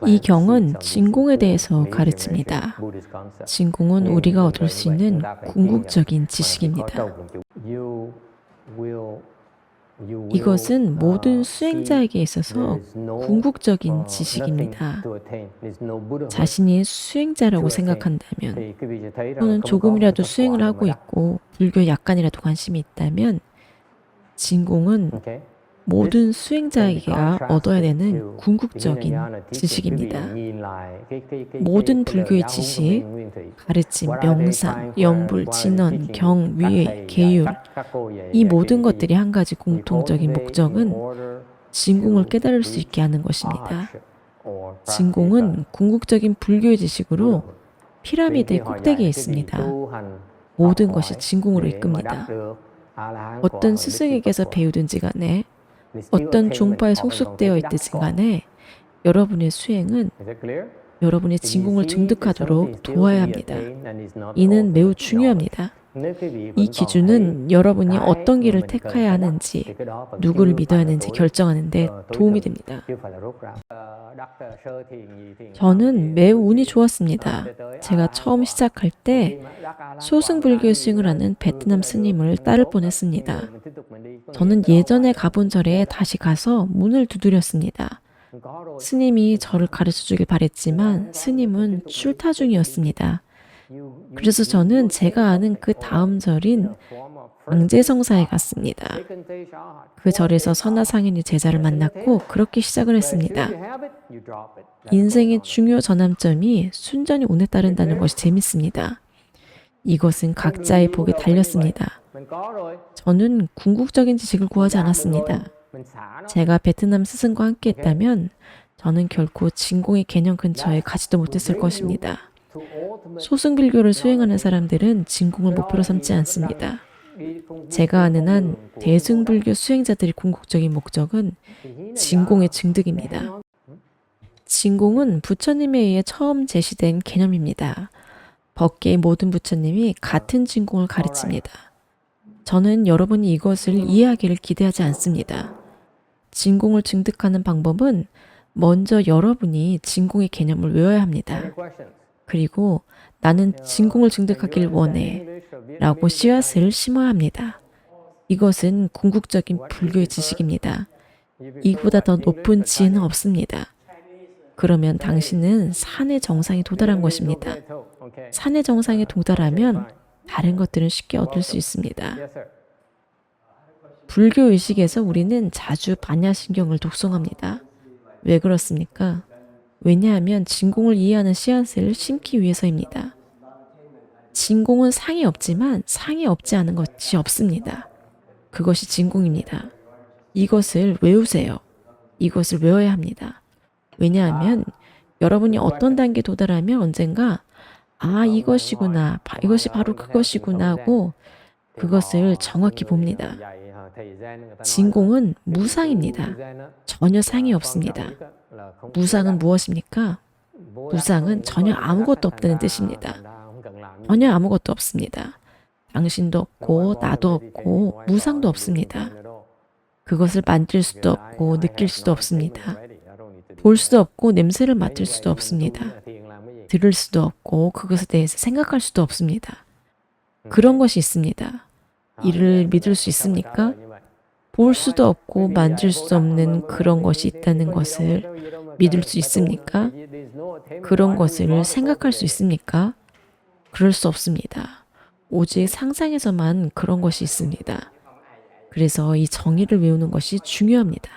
이 경은 진공에 대해서 가르칩니다. 진공은 우리가 얻을 수 있는 궁극적인 지식입니다. 이것은 모든 수행자에게 있어서 궁극적인 지식입니다. 자신이 수행자라고 생각한다면, 또는 조금이라도 수행을 하고 있고 불교에 약간이라도 관심이 있다면, 진공은 모든 수행자에게가 얻어야 되는 궁극적인 지식입니다. 모든 불교의 지식, 가르침, 명상, 염불, 진언, 경, 위회, 계율, 이 모든 것들이 한 가지 공통적인 목적은 진공을 깨달을 수 있게 하는 것입니다. 진공은 궁극적인 불교의 지식으로 피라미드의 꼭대기에 있습니다. 모든 것이 진공으로 이끕니다. 어떤 스승에게서 배우든지 간에, 어떤 종파에 속속되어 있든지 간에 여러분의 수행은 여러분의 진공을 증득하도록 도와야 합니다. 이는 매우 중요합니다. 이 기준은 여러분이 어떤 길을 택해야 하는지, 누구를 믿어야 하는지 결정하는 데 도움이 됩니다. 저는 매우 운이 좋았습니다. 제가 처음 시작할 때 소승불교의 수행을 하는 베트남 스님을 따를 뻔했습니다. 저는 예전에 가본 절에 다시 가서 문을 두드렸습니다. 스님이 저를 가르쳐주길 바랬지만 스님은 출타 중이었습니다. 그래서 저는 제가 아는 그 다음 절인 강제성사에 갔습니다. 그 절에서 선화상인이 제자를 만났고 그렇게 시작을 했습니다. 인생의 중요 전환점이 순전히 운에 따른다는 것이 재밌습니다. 이것은 각자의 복에 달렸습니다. 저는 궁극적인 지식을 구하지 않았습니다. 제가 베트남 스승과 함께 했다면 저는 결코 진공의 개념 근처에 가지도 못했을 것입니다. 소승불교를 수행하는 사람들은 진공을 목표로 삼지 않습니다. 제가 아는 한 대승불교 수행자들의 궁극적인 목적은 진공의 증득입니다. 진공은 부처님에 의해 처음 제시된 개념입니다. 법계의 모든 부처님이 같은 진공을 가르칩니다. 저는 여러분이 이것을 이해하기를 기대하지 않습니다. 진공을 증득하는 방법은 먼저 여러분이 진공의 개념을 외워야 합니다. 그리고 나는 진공을 증득하길 원해 라고 씨앗을 심어야 합니다. 이것은 궁극적인 불교의 지식입니다. 이보다 더 높은 지혜는 없습니다. 그러면 당신은 산의 정상에 도달한 것입니다. 산의 정상에 도달하면 다른 것들은 쉽게 얻을 수 있습니다. 불교 의식에서 우리는 자주 반야신경을 독송합니다. 왜 그렇습니까? 왜냐하면 진공을 이해하는 씨앗을 심기 위해서입니다. 진공은 상이 없지만 상이 없지 않은 것이 없습니다. 그것이 진공입니다. 이것을 외우세요. 이것을 외워야 합니다. 왜냐하면 여러분이 어떤 단계에 도달하면 언젠가 이것이구나, 이것이 바로 그것이구나 하고 그것을 정확히 봅니다. 진공은 무상입니다. 전혀 상이 없습니다. 무상은 무엇입니까? 무상은 전혀 아무것도 없다는 뜻입니다. 전혀 아무것도 없습니다. 당신도 없고 나도 없고 무상도 없습니다. 그것을 만질 수도 없고 느낄 수도 없습니다. 볼 수도 없고 냄새를 맡을 수도 없습니다. 들을 수도 없고 그것에 대해서 생각할 수도 없습니다. 그런 것이 있습니다. 이를 믿을 수 있습니까? 볼 수도 없고 만질 수 없는 그런 것이 있다는 것을 믿을 수 있습니까? 그런 것을 생각할 수 있습니까? 그럴 수 없습니다. 오직 상상에서만 그런 것이 있습니다. 그래서 이 정의를 외우는 것이 중요합니다.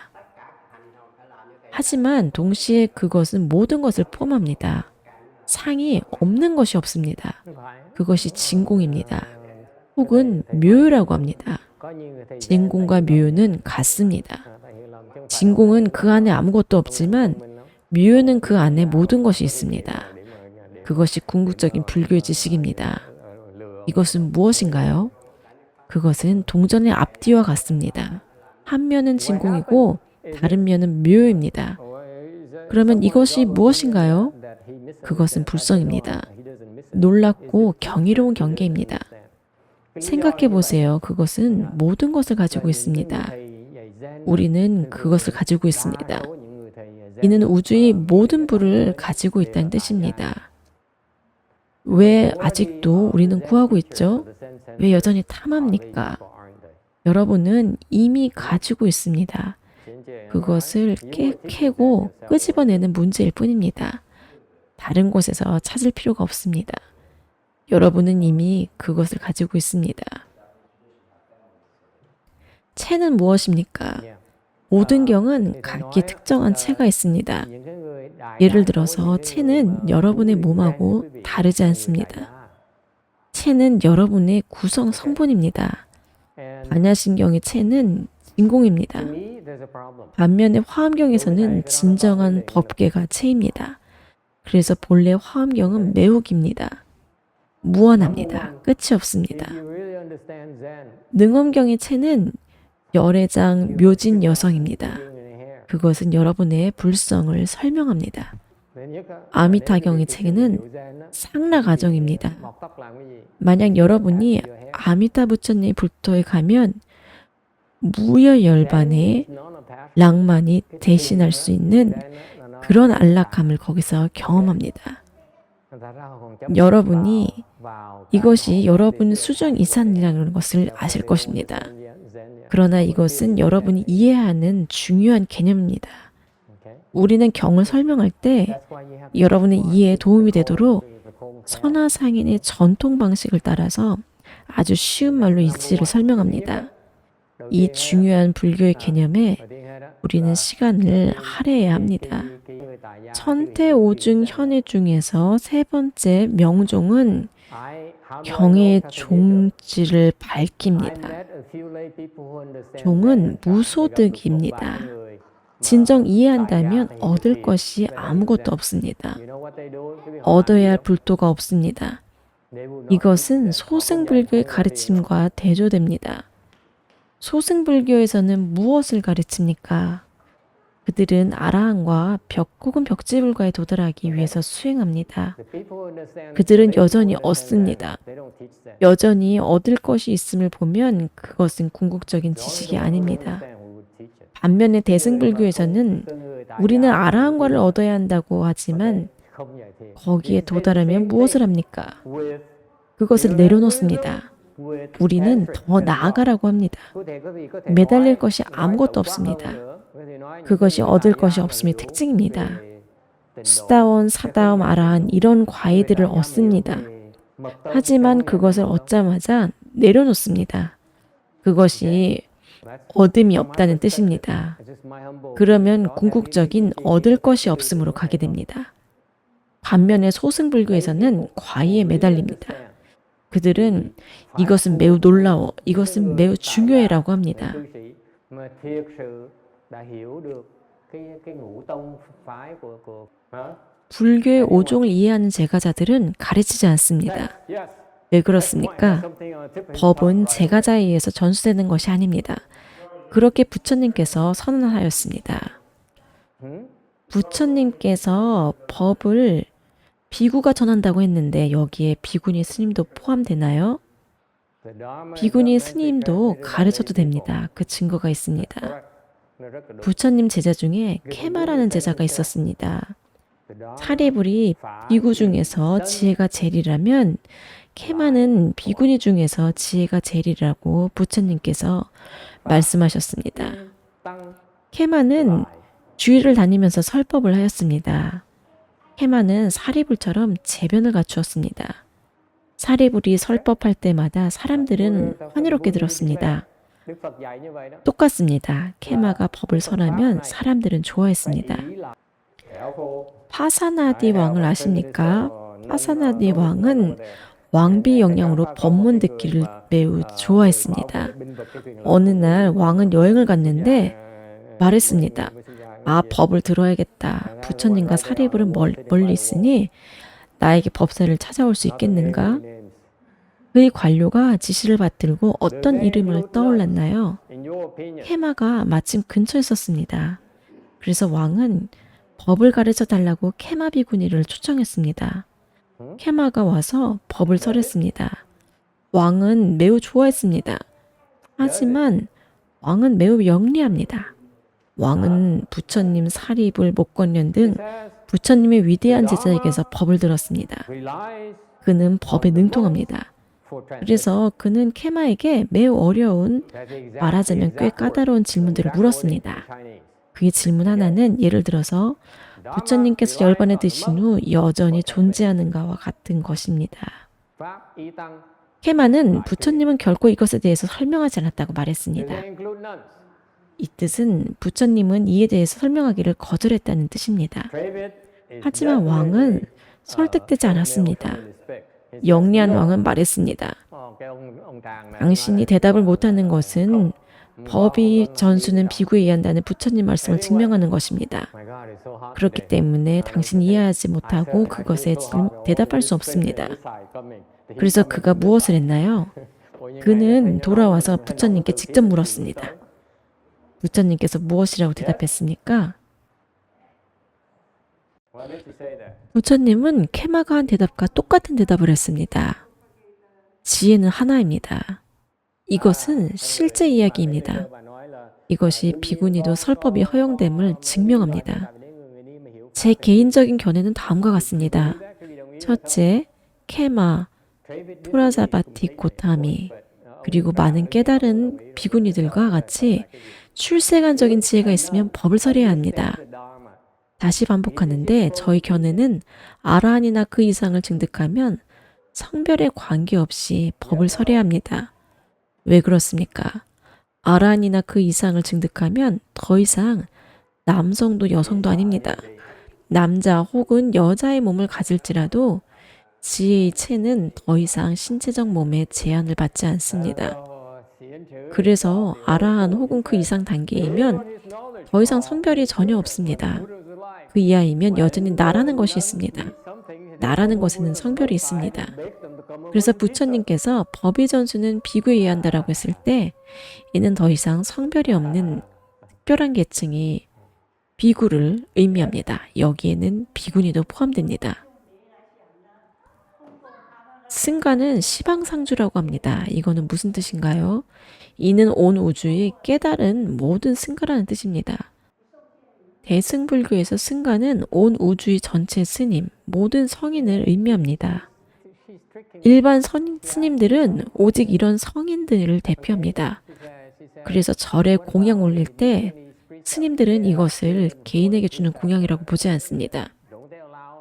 하지만 동시에 그것은 모든 것을 포함합니다. 상이 없는 것이 없습니다. 그것이 진공입니다. 혹은 묘유라고 합니다. 진공과 묘유는 같습니다. 진공은 그 안에 아무것도 없지만 묘유는 그 안에 모든 것이 있습니다. 그것이 궁극적인 불교의 지식입니다. 이것은 무엇인가요? 그것은 동전의 앞뒤와 같습니다. 한 면은 진공이고 다른 면은 묘유입니다. 그러면 이것이 무엇인가요? 그것은 불성입니다. 놀랍고 경이로운 경계입니다. 생각해 보세요. 그것은 모든 것을 가지고 있습니다. 우리는 그것을 가지고 있습니다. 이는 우주의 모든 부를 가지고 있다는 뜻입니다. 왜 아직도 우리는 구하고 있죠? 왜 여전히 탐합니까? 여러분은 이미 가지고 있습니다. 그것을 캐고 끄집어내는 문제일 뿐입니다. 다른 곳에서 찾을 필요가 없습니다. 여러분은 이미 그것을 가지고 있습니다. 채는 무엇입니까? 모든 경은 각기 특정한 채가 있습니다. 예를 들어서 채는 여러분의 몸하고 다르지 않습니다. 채는 여러분의 구성 성분입니다. 반야신경의 채는 진공입니다. 반면에 화엄경에서는 진정한 법계가 채입니다. 그래서 본래 화엄경은 매우 깁니다. 무한합니다. 끝이 없습니다. 능엄경의 채는 열애장 묘진 여성입니다. 그것은 여러분의 불성을 설명합니다. 아미타경의 채는 상라가정입니다. 만약 여러분이 아미타 부처님 불토에 가면 무여열반의 낭만이 대신할 수 있는 그런 안락함을 거기서 경험합니다. 여러분이 이것이 여러분 수중 이산이라는 것을 아실 것입니다. 그러나 이것은 여러분이 이해하는 중요한 개념입니다. 우리는 경을 설명할 때 여러분의 이해에 도움이 되도록 선화상인의 전통 방식을 따라서 아주 쉬운 말로 이치를 설명합니다. 이 중요한 불교의 개념에 우리는 시간을 할애해야 합니다. 천태오중 현의 중에서 세 번째 명종은 경의 종지를 밝힙니다. 종은 무소득입니다. 진정 이해한다면 얻을 것이 아무것도 없습니다. 얻어야 할 불도가 없습니다. 이것은 소승불교의 가르침과 대조됩니다. 소승불교에서는 무엇을 가르칩니까? 그들은 아라한과 벽 혹은 벽지불가에 도달하기 위해서 수행합니다. 그들은 여전히 얻습니다. 여전히 얻을 것이 있음을 보면 그것은 궁극적인 지식이 아닙니다. 반면에 대승불교에서는 우리는 아라한과를 얻어야 한다고 하지만 거기에 도달하면 무엇을 합니까? 그것을 내려놓습니다. 우리는 더 나아가라고 합니다. 매달릴 것이 아무것도 없습니다. 그것이 얻을 것이 없음의 특징입니다. 수다원, 사다움, 아라한 이런 과의들을 얻습니다. 하지만 그것을 얻자마자 내려놓습니다. 그것이 얻음이 없다는 뜻입니다. 그러면 궁극적인 얻을 것이 없음으로 가게 됩니다. 반면에 소승불교에서는 과의에 매달립니다. 그들은 이것은 매우 놀라워, 이것은 매우 중요해라고 합니다. 불교의 오종을 이해하는 제가자들은 가르치지 않습니다. 왜 그렇습니까? 법은 제가자에 의해서 전수되는 것이 아닙니다. 그렇게 부처님께서 선언하였습니다. 부처님께서 법을 비구가 전한다고 했는데 여기에 비구니 스님도 포함되나요? 비구니 스님도 가르쳐도 됩니다. 그 증거가 있습니다. 부처님 제자 중에 케마라는 제자가 있었습니다. 사리불이 비구 중에서 지혜가 제일이라면 케마는 비구니 중에서 지혜가 제일이라고 부처님께서 말씀하셨습니다. 케마는 주위를 다니면서 설법을 하였습니다. 케마는 사리불처럼 재변을 갖추었습니다. 사리불이 설법할 때마다 사람들은 환희롭게 들었습니다. 똑같습니다. 케마가 법을 설하면 사람들은 좋아했습니다. 파사나디 왕을 아십니까? 파사나디 왕은 왕비 영향으로 법문 듣기를 매우 좋아했습니다. 어느 날 왕은 여행을 갔는데 말했습니다. 아, 법을 들어야겠다. 부처님과 사리불은 멀리 있으니 나에게 법사를 찾아올 수 있겠는가? 그의 관료가 지시를 받들고 어떤 이름을 떠올랐나요? 케마가 마침 근처에 있었습니다. 그래서 왕은 법을 가르쳐 달라고 케마 비구니를 초청했습니다. 케마가 와서 법을 설했습니다. 왕은 매우 좋아했습니다. 하지만 왕은 매우 영리합니다. 왕은 부처님 사립을 못 건련 등 부처님의 위대한 제자에게서 법을 들었습니다. 그는 법에 능통합니다. 그래서 그는 케마에게 매우 어려운, 말하자면 꽤 까다로운 질문들을 물었습니다. 그의 질문 하나는 예를 들어서 부처님께서 열반에 드신 후 여전히 존재하는가와 같은 것입니다. 케마는 부처님은 결코 이것에 대해서 설명하지 않았다고 말했습니다. 이 뜻은 부처님은 이에 대해서 설명하기를 거절했다는 뜻입니다. 하지만 왕은 설득되지 않았습니다. 영리한 왕은 말했습니다. 당신이 대답을 못하는 것은 법이 전수는 비구에 의한다는 부처님 말씀을 증명하는 것입니다. 그렇기 때문에 당신이 이해하지 못하고 그것에 대답할 수 없습니다. 그래서 그가 무엇을 했나요? 그는 돌아와서 부처님께 직접 물었습니다. 부처님께서 무엇이라고 대답했습니까? 부처님은 케마가 한 대답과 똑같은 대답을 했습니다. 지혜는 하나입니다. 이것은 실제 이야기입니다. 이것이 비구니도 설법이 허용됨을 증명합니다. 제 개인적인 견해는 다음과 같습니다. 첫째, 케마, 프라자바티 고타미, 그리고 많은 깨달은 비구니들과 같이 출세관적인 지혜가 있으면 법을 설해야 합니다. 다시 반복하는데 저희 견해는 아라한이나 그 이상을 증득하면 성별에 관계없이 법을 설해야 합니다. 왜 그렇습니까? 아라한이나 그 이상을 증득하면 더 이상 남성도 여성도 아닙니다. 남자 혹은 여자의 몸을 가질지라도 지혜의 체는 더 이상 신체적 몸에 제한을 받지 않습니다. 그래서 아라한 혹은 그 이상 단계이면 더 이상 성별이 전혀 없습니다. 그 이하이면 여전히 나라는 것이 있습니다. 나라는 것에는 성별이 있습니다. 그래서 부처님께서 법의 전수는 비구에 의한다라고 했을 때 이는 더 이상 성별이 없는 특별한 계층이 비구를 의미합니다. 여기에는 비구니도 포함됩니다. 승가는 시방상주라고 합니다. 이거는 무슨 뜻인가요? 이는 온 우주의 깨달은 모든 승가라는 뜻입니다. 대승불교에서 승가는 온 우주의 전체 스님, 모든 성인을 의미합니다. 일반 스님들은 오직 이런 성인들을 대표합니다. 그래서 절에 공양 올릴 때 스님들은 이것을 개인에게 주는 공양이라고 보지 않습니다.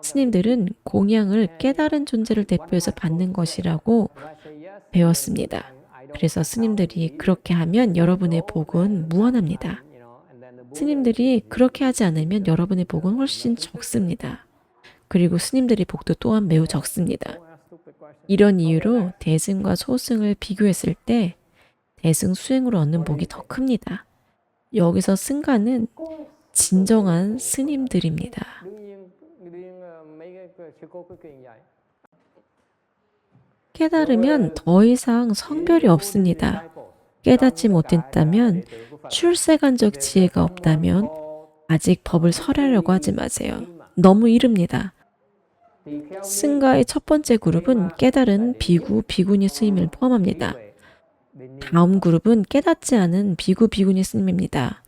스님들은 공양을 깨달은 존재를 대표해서 받는 것이라고 배웠습니다. 그래서 스님들이 그렇게 하면 여러분의 복은 무한합니다. 스님들이 그렇게 하지 않으면 여러분의 복은 훨씬 적습니다. 그리고 스님들의 복도 또한 매우 적습니다. 이런 이유로 대승과 소승을 비교했을 때 대승 수행으로 얻는 복이 더 큽니다. 여기서 승가는 진정한 스님들입니다. 깨달으면 더 이상 성별이 없습니다. 깨닫지 못했다면, 출세간적 지혜가 없다면 아직 법을 설하려고 하지 마세요. 너무 이릅니다. 승가의 첫 번째 그룹은 깨달은 비구, 비구니 스님을 포함합니다. 다음 그룹은 깨닫지 않은 비구, 비구니 스님입니다.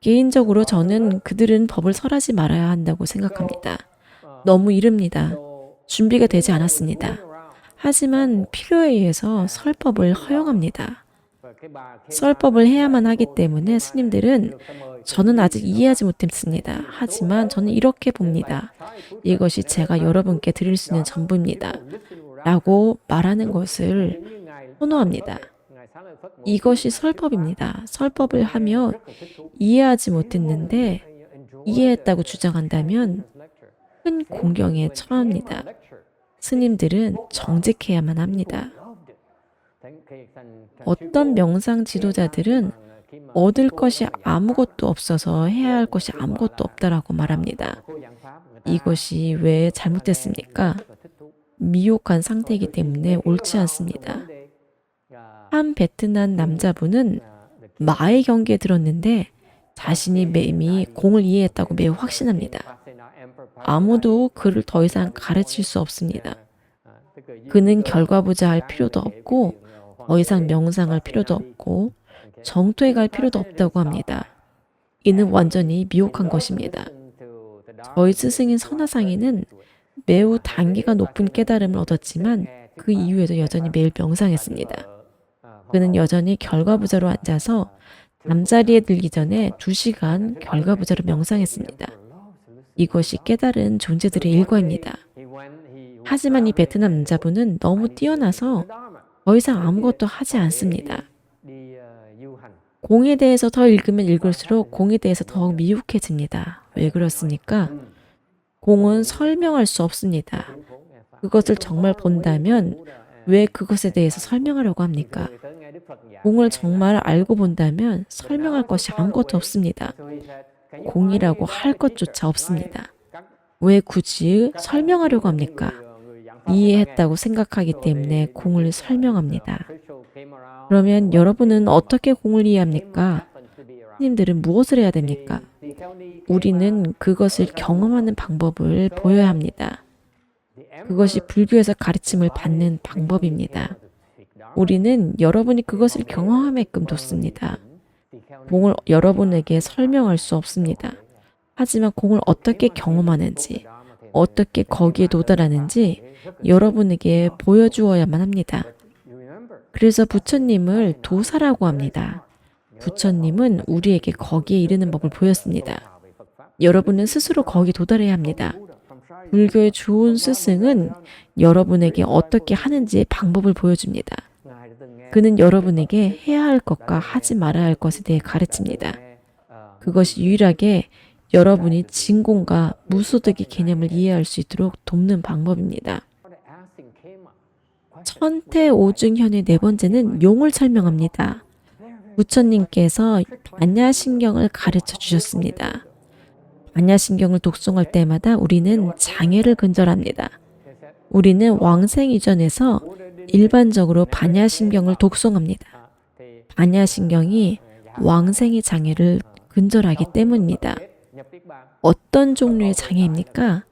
개인적으로 저는 그들은 법을 설하지 말아야 한다고 생각합니다. 너무 이릅니다. 준비가 되지 않았습니다. 하지만 필요에 의해서 설법을 허용합니다. 설법을 해야만 하기 때문에 스님들은 저는 아직 이해하지 못했습니다. 하지만 저는 이렇게 봅니다. 이것이 제가 여러분께 드릴 수 있는 전부입니다. 라고 말하는 것을 선호합니다. 이것이 설법입니다. 설법을 하며 이해하지 못했는데 이해했다고 주장한다면 큰 공경에 처합니다. 스님들은 정직해야만 합니다. 어떤 명상 지도자들은 얻을 것이 아무것도 없어서 해야 할 것이 아무것도 없다라고 말합니다. 이것이 왜 잘못됐습니까? 미혹한 상태이기 때문에 옳지 않습니다. 한 베트남 남자분은 마의 경기에 들었는데 자신이 이미 공을 이해했다고 매우 확신합니다. 아무도 그를 더 이상 가르칠 수 없습니다. 그는 결과부자할 필요도 없고 더 이상 명상할 필요도 없고 정토에 갈 필요도 없다고 합니다. 이는 완전히 미혹한 것입니다. 저희 스승인 선화상인은 매우 단계가 높은 깨달음을 얻었지만 그 이후에도 여전히 매일 명상했습니다. 그는 여전히 결과부자로 앉아서 잠자리에 들기 전에 2시간 결과부자로 명상했습니다. 이것이 깨달은 존재들의 일과입니다. 하지만 이 베트남 남자분은 너무 뛰어나서 더 이상 아무것도 하지 않습니다. 공에 대해서 더 읽으면 읽을수록 공에 대해서 더욱 미혹해집니다. 왜 그렇습니까? 공은 설명할 수 없습니다. 그것을 정말 본다면 왜 그것에 대해서 설명하려고 합니까? 공을 정말 알고 본다면 설명할 것이 아무것도 없습니다. 공이라고 할 것조차 없습니다. 왜 굳이 설명하려고 합니까? 이해했다고 생각하기 때문에 공을 설명합니다. 그러면 여러분은 어떻게 공을 이해합니까? 스님들은 무엇을 해야 됩니까? 우리는 그것을 경험하는 방법을 보여야 합니다. 그것이 불교에서 가르침을 받는 방법입니다. 우리는 여러분이 그것을 경험하게끔 뒀습니다. 공을 여러분에게 설명할 수 없습니다. 하지만 공을 어떻게 경험하는지, 어떻게 거기에 도달하는지 여러분에게 보여주어야만 합니다. 그래서 부처님을 도사라고 합니다. 부처님은 우리에게 거기에 이르는 법을 보였습니다. 여러분은 스스로 거기 도달해야 합니다. 불교의 좋은 스승은 여러분에게 어떻게 하는지의 방법을 보여줍니다. 그는 여러분에게 해야 할 것과 하지 말아야 할 것에 대해 가르칩니다. 그것이 유일하게 여러분이 진공과 무소득의 개념을 이해할 수 있도록 돕는 방법입니다. 천태오중현의 4번째는 용을 설명합니다. 부처님께서 반야신경을 가르쳐 주셨습니다. 반야신경을 독송할 때마다 우리는 장애를 근절합니다. 우리는 왕생 이전에서 일반적으로 반야신경을 독송합니다. 반야신경이 왕생의 장애를 근절하기 때문입니다. 어떤 종류의 장애입니까?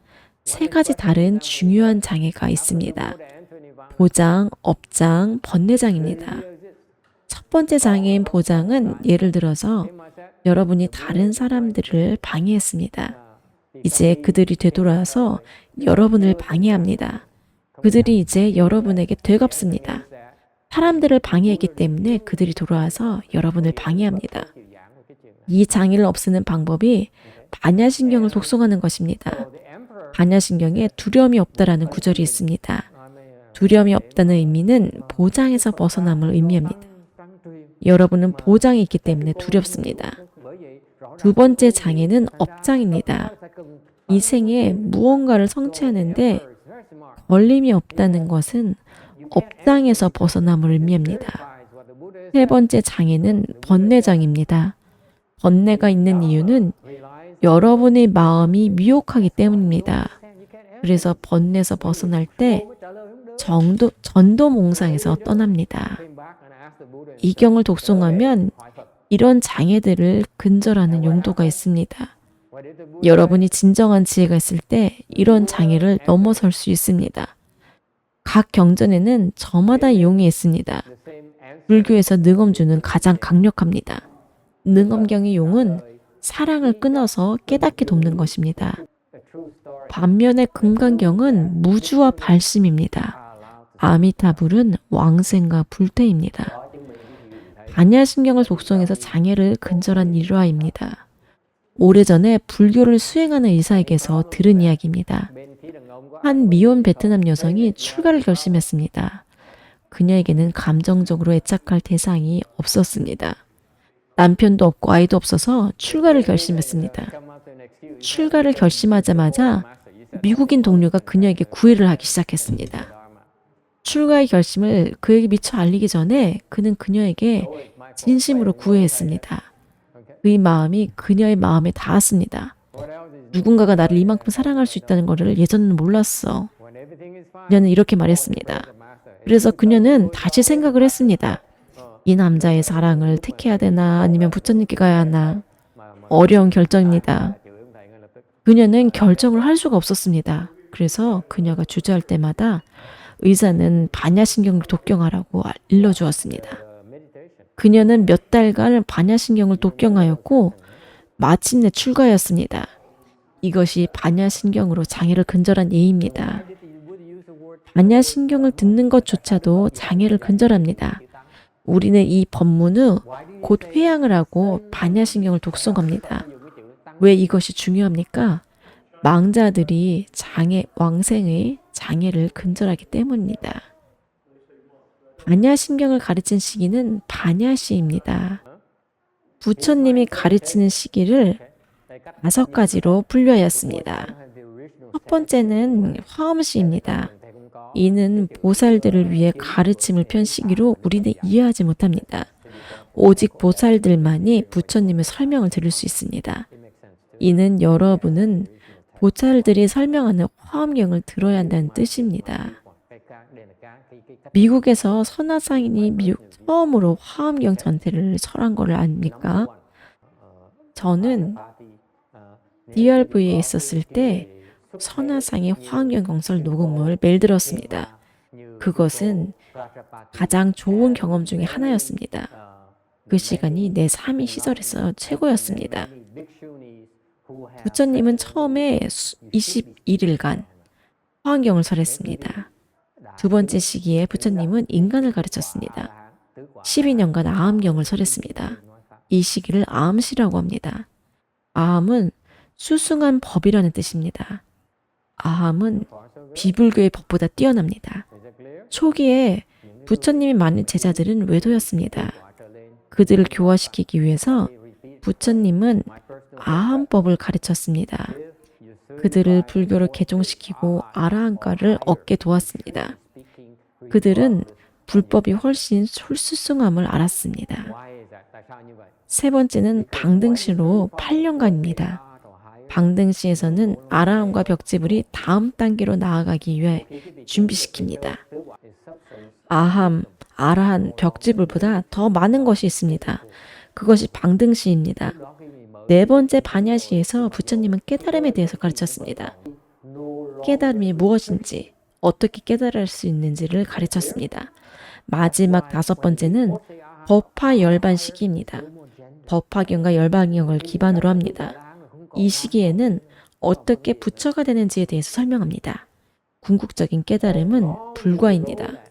3가지 다른 중요한 장애가 있습니다. 보장, 업장, 번뇌장입니다. 첫 번째 장애인 보장은 예를 들어서 여러분이 다른 사람들을 방해했습니다. 이제 그들이 되돌아서 여러분을 방해합니다. 그들이 이제 여러분에게 되갚습니다. 사람들을 방해했기 때문에 그들이 돌아와서 여러분을 방해합니다. 이 장애를 없애는 방법이 반야신경을 독송하는 것입니다. 반야신경에 두려움이 없다라는 구절이 있습니다. 두려움이 없다는 의미는 보장에서 벗어남을 의미합니다. 여러분은 보장이 있기 때문에 두렵습니다. 2번째 장애는 업장입니다. 이 생에 무언가를 성취하는데 걸림이 없다는 것은 업장에서 벗어남을 의미합니다. 3번째 장애는 번뇌장입니다. 번뇌가 있는 이유는 여러분의 마음이 미혹하기 때문입니다. 그래서 번뇌에서 벗어날 때 전도몽상에서 떠납니다. 이 경을 독송하면 이런 장애들을 근절하는 용도가 있습니다. 여러분이 진정한 지혜가 있을 때 이런 장애를 넘어설 수 있습니다. 각 경전에는 저마다 용이 있습니다. 불교에서 능엄주는 가장 강력합니다. 능엄경의 용은 사랑을 끊어서 깨닫게 돕는 것입니다. 반면에 금강경은 무주와 발심입니다. 아미타불은 왕생과 불태입니다. 반야신경을 독송해서 장애를 근절한 일화입니다. 오래전에 불교를 수행하는 의사에게서 들은 이야기입니다. 한 미혼 베트남 여성이 출가를 결심했습니다. 그녀에게는 감정적으로 애착할 대상이 없었습니다. 남편도 없고 아이도 없어서 출가를 결심했습니다. 출가를 결심하자마자 미국인 동료가 그녀에게 구애를 하기 시작했습니다. 출가의 결심을 그에게 미처 알리기 전에 그는 그녀에게 진심으로 구애했습니다. 그의 마음이 그녀의 마음에 닿았습니다. 누군가가 나를 이만큼 사랑할 수 있다는 것을 예전에는 몰랐어. 그녀는 이렇게 말했습니다. 그래서 그녀는 다시 생각을 했습니다. 이 남자의 사랑을 택해야 되나 아니면 부처님께 가야 하나. 어려운 결정입니다. 그녀는 결정을 할 수가 없었습니다. 그래서 그녀가 주저할 때마다 의사는 반야신경을 독경하라고 일러주었습니다. 그녀는 몇 달간 반야신경을 독경하였고 마침내 출가하였습니다. 이것이 반야신경으로 장애를 근절한 예입니다. 반야신경을 듣는 것조차도 장애를 근절합니다. 우리는 이 법문 후 곧 회양을 하고 반야신경을 독송합니다. 왜 이것이 중요합니까? 망자들이 왕생의 장애를 근절하기 때문입니다. 반야신경을 가르친 시기는 반야시입니다. 부처님이 가르치는 시기를 5가지로 분류하였습니다. 첫 번째는 화엄시입니다. 이는 보살들을 위해 가르침을 편 시기로 우리는 이해하지 못합니다. 오직 보살들만이 부처님의 설명을 들을 수 있습니다. 이는 여러분은 보살들이 설명하는 화엄경을 들어야 한다는 뜻입니다. 미국에서 선화상인이 처음으로 화엄경 전체를 설한 걸 압니까? 저는 DRV에 있었을 때 선화상의 화엄경 강설 녹음을 매일 들었습니다. 그것은 가장 좋은 경험 중에 하나였습니다. 그 시간이 내 삶의 시절에서 최고였습니다. 부처님은 처음에 21일간 화엄경을 설했습니다. 두 번째 시기에 부처님은 인간을 가르쳤습니다. 12년간 아함경을 설했습니다. 이 시기를 아함시라고 합니다. 아함은 수승한 법이라는 뜻입니다. 아함은 비불교의 법보다 뛰어납니다. 초기에 부처님이 많은 제자들은 외도였습니다. 그들을 교화시키기 위해서 부처님은 아함법을 가르쳤습니다. 그들을 불교로 개종시키고 아라한과를 얻게 도왔습니다. 그들은 불법이 훨씬 솔수승함을 알았습니다. 세 번째는 방등시로 8년간입니다. 방등시에서는 아라함과 벽지불이 다음 단계로 나아가기 위해 준비시킵니다. 아함, 아라한, 벽지불보다 더 많은 것이 있습니다. 그것이 방등시입니다. 네 번째 반야시에서 부처님은 깨달음에 대해서 가르쳤습니다. 깨달음이 무엇인지, 어떻게 깨달을 수 있는지를 가르쳤습니다. 마지막 5번째는 법화 열반 시기입니다. 법화경과 열반경을 기반으로 합니다. 이 시기에는 어떻게 부처가 되는지에 대해서 설명합니다. 궁극적인 깨달음은 불과입니다.